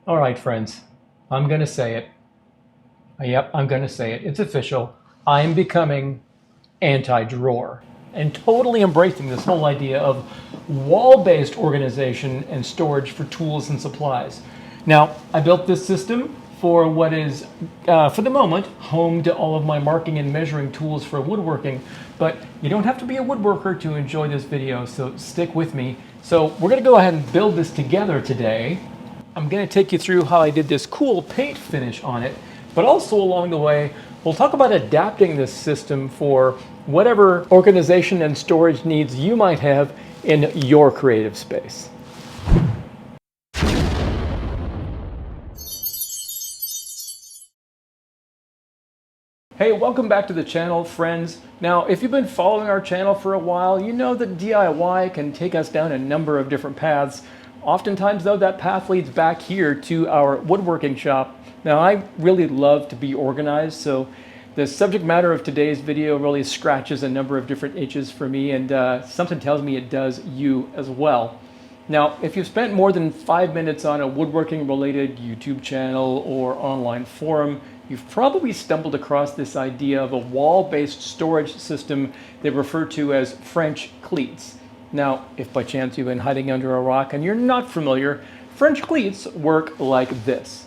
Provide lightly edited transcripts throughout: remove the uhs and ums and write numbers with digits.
All right, friends, I'm going to say it. Yep, I'm going to say it. It's official. I'm becoming anti-drawer and totally embracing this whole idea of wall-based organization and storage for tools and supplies. Now, I built this system for what is, for the moment, home to all of my marking and measuring tools for woodworking, but you don't have to be a woodworker to enjoy this video, so stick with me. So we're going to go ahead and build this together today. I'm going to take you through how I did this cool paint finish on it, but also along the way, we'll talk about adapting this system for whatever organization and storage needs you might have in your creative space. Hey, welcome back to the channel, friends. Now, if you've been following our channel for a while, you know that DIY can take us down a number of different paths. Oftentimes, though, that path leads back here to our woodworking shop. Now, I really love to be organized, so the subject matter of today's video really scratches a number of different itches for me, and something tells me it does you as well. Now, if you've spent more than 5 minutes on a woodworking-related YouTube channel or online forum, you've probably stumbled across this idea of a wall-based storage system they refer to as French cleats. Now, if by chance you've been hiding under a rock and you're not familiar, French cleats work like this.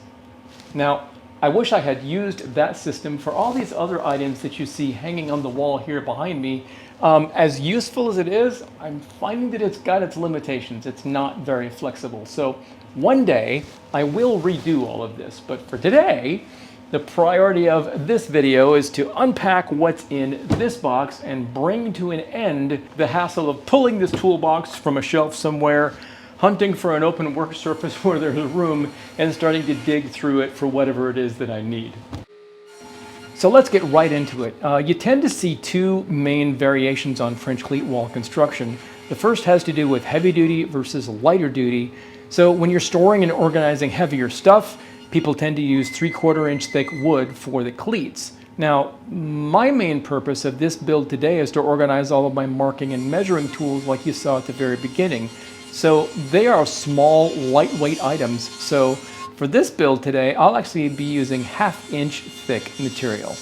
Now, I wish I had used that system for all these other items that you see hanging on the wall here behind me. As useful as it is, I'm finding that it's got its limitations. It's not very flexible. So one day I will redo all of this, but for today, the priority of this video is to unpack what's in this box and bring to an end the hassle of pulling this toolbox from a shelf somewhere, hunting for an open work surface where there's room, and starting to dig through it for whatever it is that I need. So let's get right into it. You tend to see two main variations on French cleat wall construction. The first has to do with heavy duty versus lighter duty. So when you're storing and organizing heavier stuff, people tend to use 3/4 inch thick wood for the cleats. Now, my main purpose of this build today is to organize all of my marking and measuring tools like you saw at the very beginning. So they are small, lightweight items. So for this build today, I'll actually be using 1/2 inch thick material.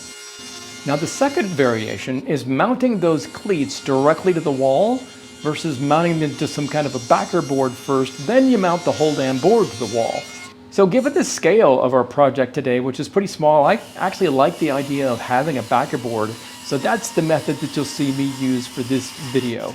Now the second variation is mounting those cleats directly to the wall versus mounting them to some kind of a backer board first, then you mount the whole damn board to the wall. So given the scale of our project today, which is pretty small, I actually like the idea of having a backer board. So that's the method that you'll see me use for this video.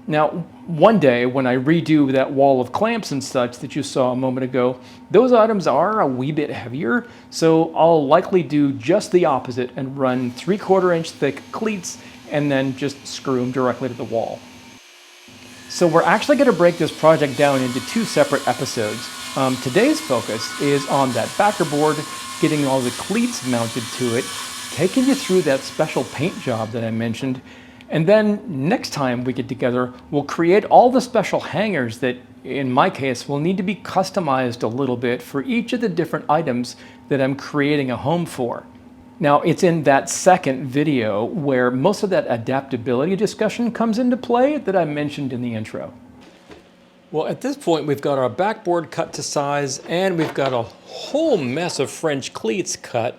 Now, one day when I redo that wall of clamps and such that you saw a moment ago, those items are a wee bit heavier, so I'll likely do just the opposite and run 3/4 inch thick cleats and then just screw them directly to the wall. So we're actually going to break this project down into two separate episodes. Today's focus is on that backer board, getting all the cleats mounted to it, taking you through that special paint job that I mentioned, and then next time we get together, we'll create all the special hangers that, in my case, will need to be customized a little bit for each of the different items that I'm creating a home for. Now, it's in that second video where most of that adaptability discussion comes into play that I mentioned in the intro. Well, at this point, we've got our backboard cut to size, and we've got a whole mess of French cleats cut.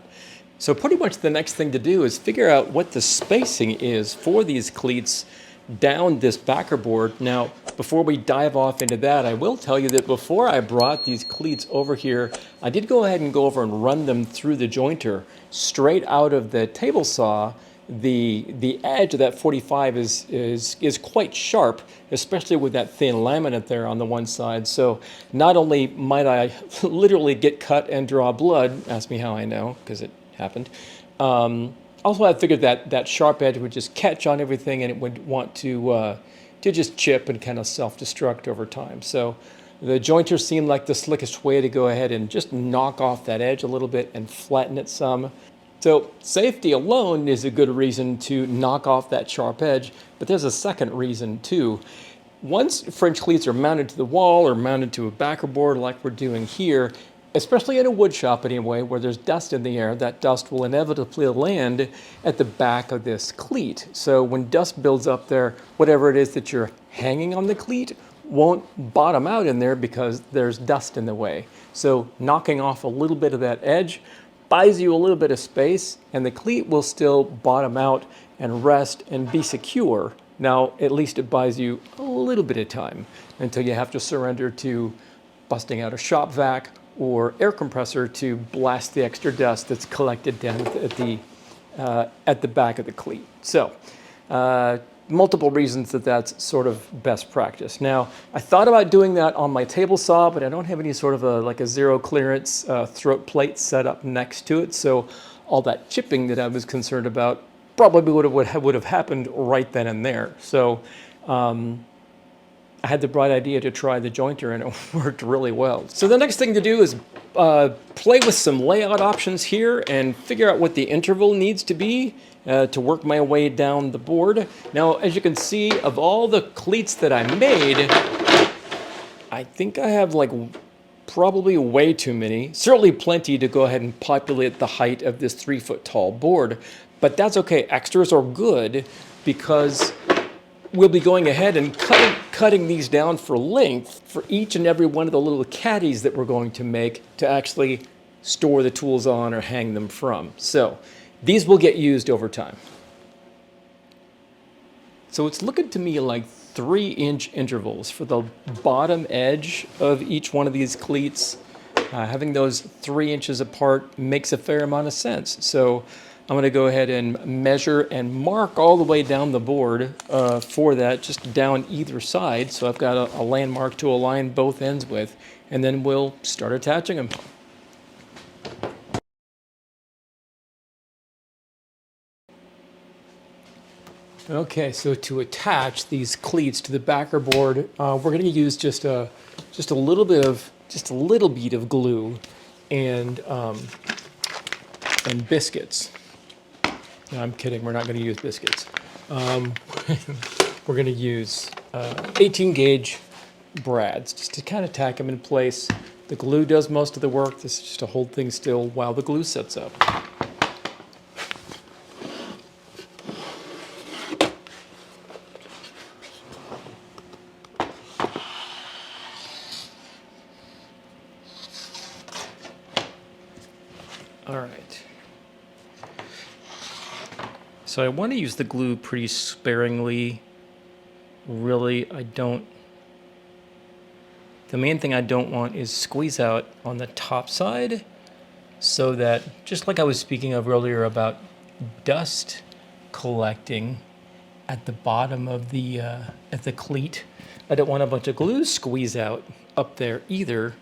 So pretty much the next thing to do is figure out what the spacing is for these cleats down this backer board. Now, before we dive off into that, I will tell you that before I brought these cleats over here, I did go ahead and go over and run them through the jointer straight out of the table saw. The edge of that 45 is quite sharp, especially with that thin laminate there on the one side. So not only might I literally get cut and draw blood, ask me how I know, because it happened. Also, I figured that that sharp edge would just catch on everything and it would want to just chip and kind of self-destruct over time. So the jointer seemed like the slickest way to go ahead and just knock off that edge a little bit and flatten it some. So safety alone is a good reason to knock off that sharp edge, but there's a second reason too. Once French cleats are mounted to the wall or mounted to a backer board like we're doing here, especially in a wood shop anyway, where there's dust in the air, that dust will inevitably land at the back of this cleat. So when dust builds up there, whatever it is that you're hanging on the cleat won't bottom out in there because there's dust in the way. So knocking off a little bit of that edge buys you a little bit of space, and the cleat will still bottom out and rest and be secure. Now, at least it buys you a little bit of time until you have to surrender to busting out a shop vac or air compressor to blast the extra dust that's collected down at the back of the cleat. So, multiple reasons that that's sort of best practice. Now, I thought about doing that on my table saw, but I don't have any sort of like a zero clearance throat plate set up next to it. So all that chipping that I was concerned about probably would have happened right then and there. So I had the bright idea to try the jointer, and it worked really well. So the next thing to do is play with some layout options here and figure out what the interval needs to be to work my way down the board. Now, as you can see, of all the cleats that I made, I think I have like probably way too many. Certainly plenty to go ahead and populate the height of this 3-foot tall board, but that's okay. Extras are good because we'll be going ahead and cutting these down for length for each and every one of the little caddies that we're going to make to actually store the tools on or hang them from. So these will get used over time. So it's looking to me like 3-inch intervals for the bottom edge of each one of these cleats. Having those 3 inches apart makes a fair amount of sense. So I'm going to go ahead and measure and mark all the way down the board for that, just down either side. So I've got a landmark to align both ends with, and then we'll start attaching them. Okay, so to attach these cleats to the backer board, we're going to use just a little bit of glue and biscuits. No, I'm kidding. We're not going to use biscuits. We're going to use 18 gauge brads just to kind of tack them in place. The glue does most of the work. This is just to hold things still while the glue sets up. All right. So I want to use the glue pretty sparingly. Really, the main thing I don't want is squeeze out on the top side, so that, just like I was speaking of earlier about dust collecting at the bottom of the at the cleat, I don't want a bunch of glue squeeze out up there either,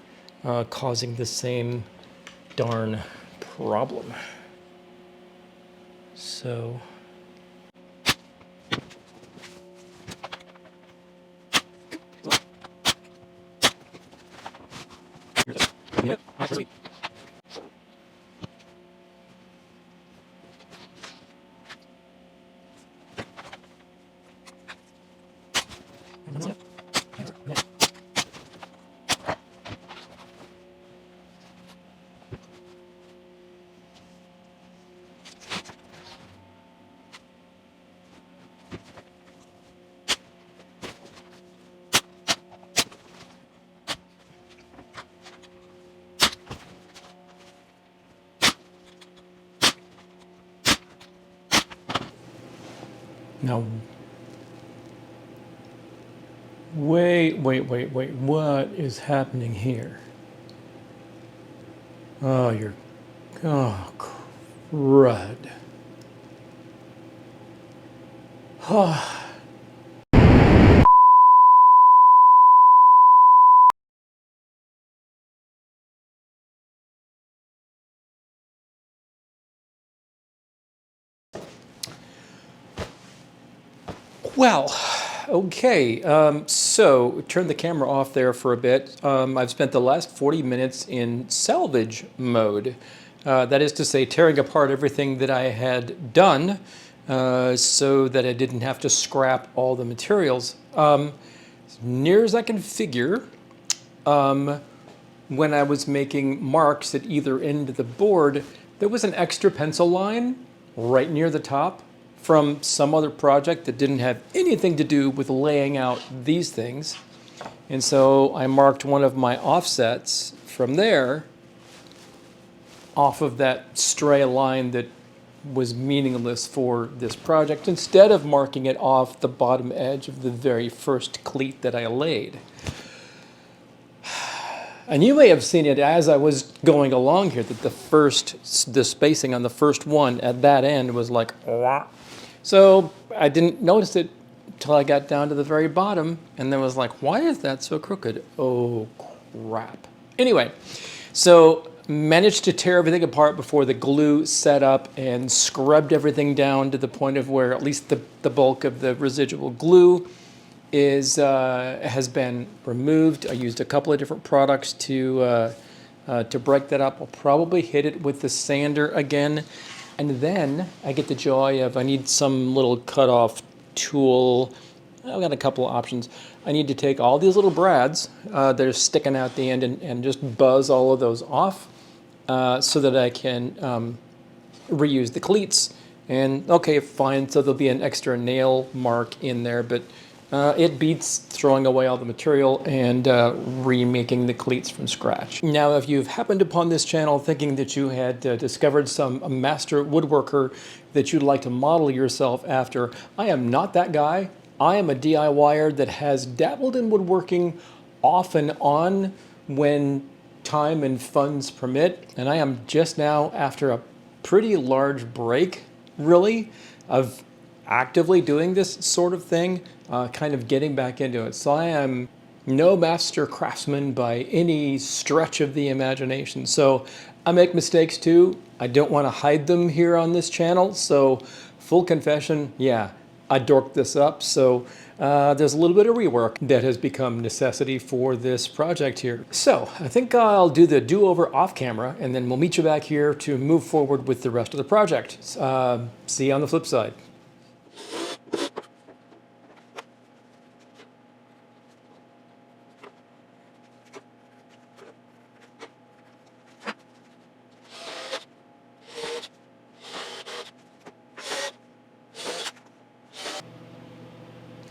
causing the same darn problem. So yep. Now, wait, what is happening here? Oh, crud. Well, okay, so turn the camera off there for a bit. I've spent the last 40 minutes in salvage mode. That is to say, tearing apart everything that I had done so that I didn't have to scrap all the materials. As near as I can figure, when I was making marks at either end of the board, there was an extra pencil line right near the top from some other project that didn't have anything to do with laying out these things. And so I marked one of my offsets from there off of that stray line that was meaningless for this project, instead of marking it off the bottom edge of the very first cleat that I laid. And you may have seen it as I was going along here, that the spacing on the first one at that end was like, wah. So I didn't notice it until I got down to the very bottom, and then was like, why is that so crooked? Oh, crap. Anyway, so managed to tear everything apart before the glue set up and scrubbed everything down to the point of where at least the bulk of the residual glue has been removed. I used a couple of different products to break that up. I'll probably hit it with the sander again. And then I get the joy of, I need some little cutoff tool. I've got a couple of options. I need to take all these little brads that are sticking out the end and just buzz all of those off so that I can reuse the cleats. And okay, fine, so there'll be an extra nail mark in there, but it beats throwing away all the material and remaking the cleats from scratch. Now, if you've happened upon this channel thinking that you had discovered a master woodworker that you'd like to model yourself after, I am not that guy. I am a DIYer that has dabbled in woodworking off and on when time and funds permit, and I am just now, after a pretty large break, really, of actively doing this sort of thing, kind of getting back into it. So I am no master craftsman by any stretch of the imagination. So I make mistakes too. I don't want to hide them here on this channel. So full confession, yeah, I dorked this up. So there's a little bit of rework that has become necessity for this project here. So I think I'll do the do-over off camera, and then we'll meet you back here to move forward with the rest of the project. See you on the flip side.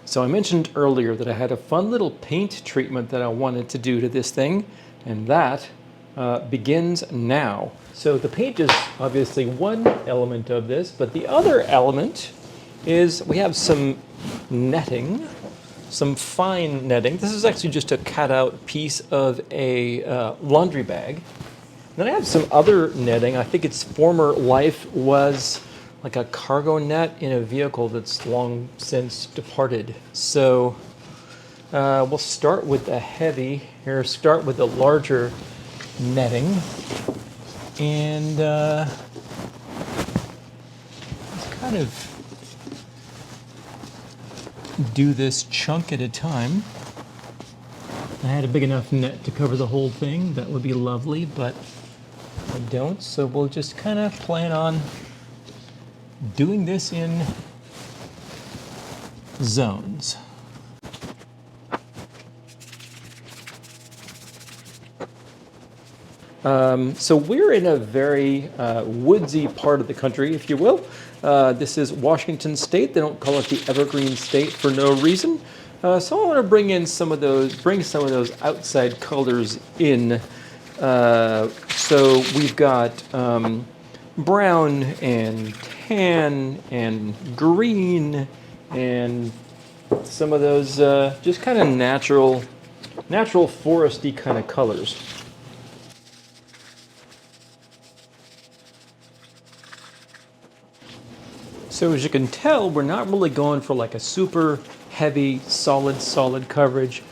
So I mentioned earlier that I had a fun little paint treatment that I wanted to do to this thing, and that begins now. So the paint is obviously one element of this, but the other element is we have some netting, some fine netting. This is actually just a cut-out piece of a laundry bag. Then I have some other netting. I think its former life was like a cargo net in a vehicle that's long since departed. So we'll start with the heavy here, start with the larger netting, and let's kind of do this chunk at a time. I had a big enough net to cover the whole thing. That would be lovely, but I don't, so we'll just kind of plan on doing this in zones. So we're in a very woodsy part of the country, if you will. This is Washington State. They don't call it the Evergreen State for no reason. So I want to bring some of those outside colors in. So we've got brown and tan and green and some of those just kind of natural foresty kind of colors. So as you can tell, we're not really going for like a super heavy, solid coverage.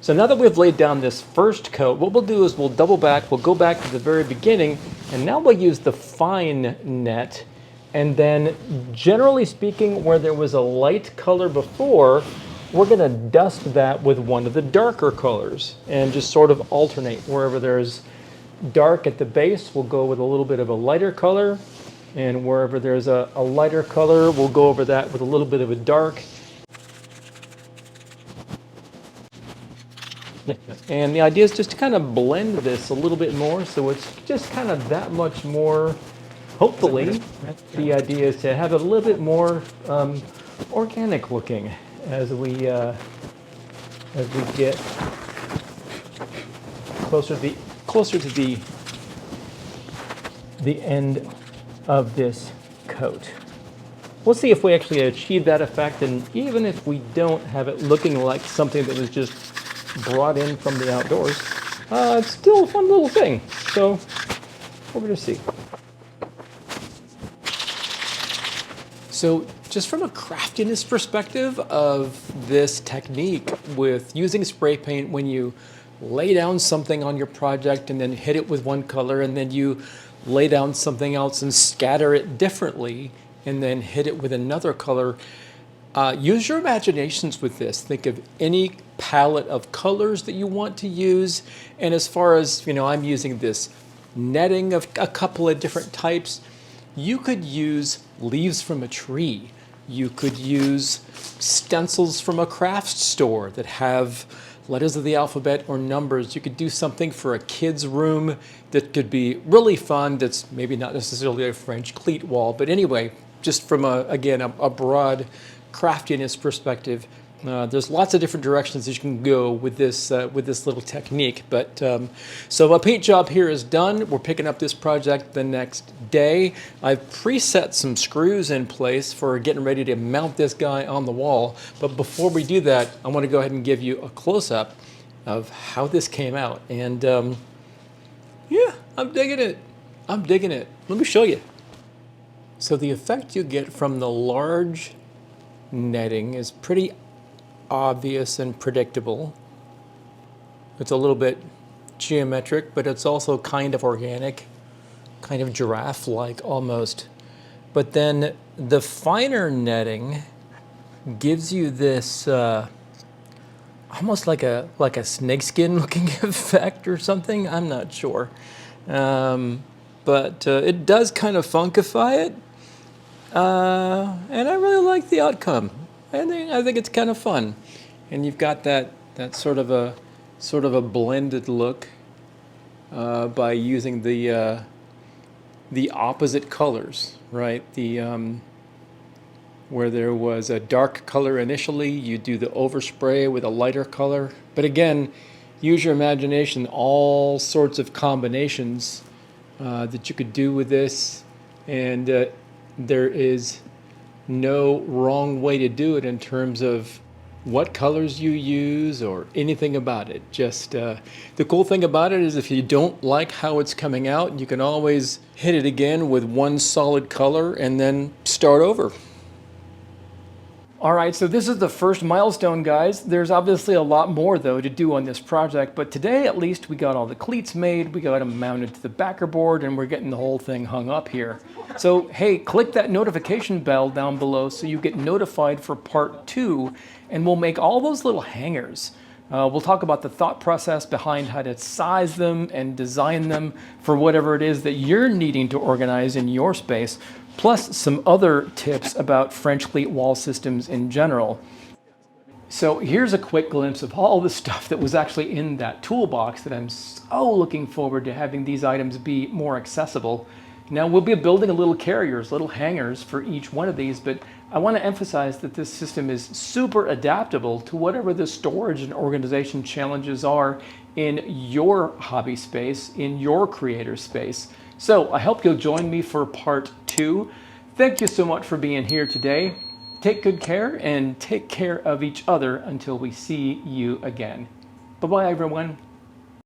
So now that we've laid down this first coat, what we'll do is we'll double back, we'll go back to the very beginning, and now we'll use the fine net, and then generally speaking, where there was a light color before, we're gonna dust that with one of the darker colors and just sort of alternate. Wherever there's dark at the base, we'll go with a little bit of a lighter color, and wherever there's a lighter color, we'll go over that with a little bit of a dark. And the idea is just to kind of blend this a little bit more, so it's just kind of that much more hopefully, the idea is to have it a little bit more organic looking as we get closer to the end of this coat. We'll see if we actually achieve that effect, and even if we don't have it looking like something that was just brought in from the outdoors, it's still a fun little thing. So we're going to see. So just from a craftiness perspective of this technique with using spray paint, when you lay down something on your project and then hit it with one color, and then you lay down something else and scatter it differently and then hit it with another color, use your imaginations with this. Think of any palette of colors that you want to use. And as far as, I'm using this netting of a couple of different types. You could use leaves from a tree. You could use stencils from a craft store that have letters of the alphabet or numbers. You could do something for a kid's room that could be really fun, that's maybe not necessarily a French cleat wall, but anyway, just from a broad craftiness perspective, there's lots of different directions that you can go with this little technique. But so my paint job here is done. We're picking up this project the next day. I've preset some screws in place for getting ready to mount this guy on the wall. But before we do that, I want to go ahead and give you a close-up of how this came out. And yeah, I'm digging it. I'm digging it. Let me show you. So the effect you get from the large netting is pretty obvious and predictable. It's a little bit geometric, but it's also kind of organic, kind of giraffe-like almost. But then the finer netting gives you this almost like a snakeskin looking effect or something. I'm not sure. But it does kind of funkify it. And I really like the outcome. I think it's kind of fun. And you've got that sort of a blended look by using the opposite colors, right? Where there was a dark color initially, you do the overspray with a lighter color. But again, use your imagination, all sorts of combinations that you could do with this, and there is no wrong way to do it in terms of what colors you use or anything about it. Just the cool thing about it is if you don't like how it's coming out, you can always hit it again with one solid color and then start over. All right, so this is the first milestone, guys. There's obviously a lot more, though, to do on this project, but today, at least, we got all the cleats made, we got them mounted to the backer board, and we're getting the whole thing hung up here. So, hey, click that notification bell down below so you get notified for part 2, and we'll make all those little hangers. We'll talk about the thought process behind how to size them and design them for whatever it is that you're needing to organize in your space, plus some other tips about French cleat wall systems in general. So here's a quick glimpse of all the stuff that was actually in that toolbox that I'm so looking forward to having these items be more accessible. Now we'll be building a little carriers, little hangers for each one of these, but I want to emphasize that this system is super adaptable to whatever the storage and organization challenges are in your hobby space, in your creator space. So I hope you'll join me for part 2. Thank you so much for being here today. Take good care and take care of each other until we see you again. Bye-bye, everyone.